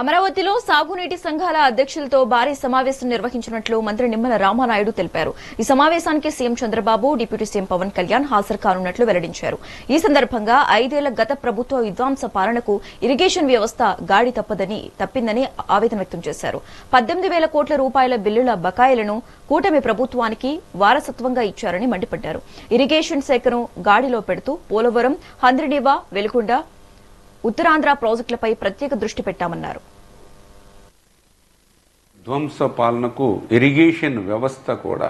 అమరావతిలో సాగునీటి సంఘాల అధ్యక్షులతో భారీ సమావేశం నిర్వహించినట్లు మంత్రి నిమ్మల రామానాయుడు తెలిపారు. ఈ సమావేశానికి CM Chandrababu, deputy CM Pawan Kalyan హాజరు కానున్నట్లు వెల్లడించారు. ఈ సందర్భంగా 5 ఏళ్ల గత ప్రభుత్వ విధ్వంస పాలనకు ఇరిగేషన్ వ్యవస్థ గాడి తప్పిందని ఆవేదన వ్యక్తం చేశారు. 18,000 కోట్ల రూపాయల బిల్లుల బకాయిలను కూటమి ప్రభుత్వానికి వారసత్వంగా ఇచ్చారని మండిపడ్డారు. ఇరిగేషన్ శాఖను గాడిలో పెడుతూ పోలవరం, హంద్రినీవా, వెలుగొండ, ఉత్తరాంధ్ర ప్రాజెక్టులపై ప్రత్యేక దృష్టి పెట్టామన్నారు. ధ్వంస పాలనకు ఇరిగేషన్ వ్యవస్థ కూడా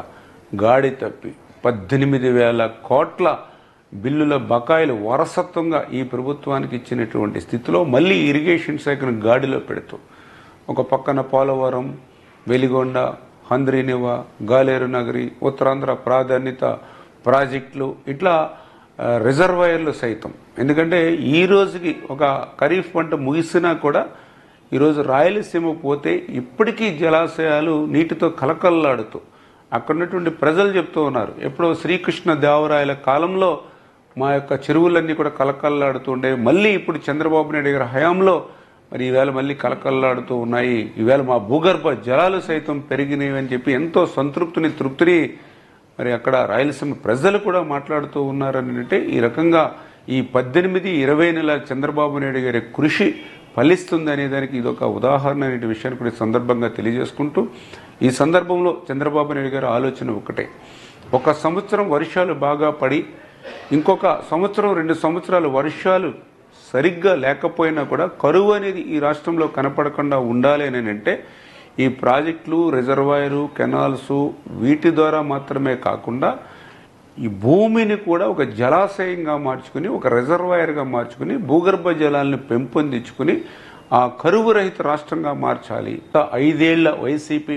గాడి తప్పి 18,000 కోట్ల బిల్లుల బకాయిలు వారసత్వంగా ఈ ప్రభుత్వానికి ఇచ్చినటువంటి స్థితిలో మళ్ళీ ఇరిగేషన్ శాఖను గాడిలో పెడుతూ ఒక పక్కన పోలవరం, వెలిగొండ, హంద్రినీవా, గాలేరు నగరి, ఉత్తరాంధ్ర ప్రాధాన్యత ప్రాజెక్టులు, ఇట్లా రిజర్వాయర్లు సైతం. ఎందుకంటే ఈ రోజుకి ఒక ఖరీఫ్ పంట ముగిసినా కూడా ఈరోజు రాయలసీమ పోతే ఇప్పటికీ జలాశయాలు నీటితో కలకల్లాడుతూ అక్కడ ఉన్నటువంటి ప్రజలు చెప్తూ ఉన్నారు, ఎప్పుడో శ్రీకృష్ణ దేవరాయల కాలంలో మా యొక్క చెరువులన్నీ కూడా కలకల్లాడుతూ ఉండేవి, మళ్ళీ ఇప్పుడు చంద్రబాబు నాయుడు గారి హయాంలో మరి ఈవేళ మళ్ళీ కలకల్లాడుతూ ఉన్నాయి, ఈవేళ మా భూగర్భ జలాలు సైతం పెరిగినవి అని చెప్పి ఎంతో తృప్తిని మరి అక్కడ రాయలసీమ ప్రజలు కూడా మాట్లాడుతూ ఉన్నారని అంటే ఈ రకంగా ఈ 18-20 నెలల చంద్రబాబు నాయుడు గారి కృషి ఫలిస్తుంది అనే దానికి ఇదొక ఉదాహరణ అనే విషయాన్ని కూడా సందర్భంగా తెలియజేసుకుంటూ, ఈ సందర్భంలో చంద్రబాబు నాయుడు గారి ఆలోచన ఒకటే, ఒక సంవత్సరం వర్షాలు బాగా పడి ఇంకొక సంవత్సరం 2 సంవత్సరాలు వర్షాలు సరిగ్గా లేకపోయినా కూడా కరువు అనేది ఈ రాష్ట్రంలో కనపడకుండా ఉండాలి అని అంటే ఈ ప్రాజెక్టులు, రిజర్వాయరు, కెనాల్స్ వీటి ద్వారా మాత్రమే కాకుండా ఈ భూమిని కూడా ఒక జలాశయంగా మార్చుకుని, ఒక రిజర్వాయర్గా మార్చుకుని, భూగర్భ జలాలను పెంపొందించుకుని ఆ కరువు రహిత రాష్ట్రంగా మార్చాలి. 5 ఏళ్ల వైసీపీ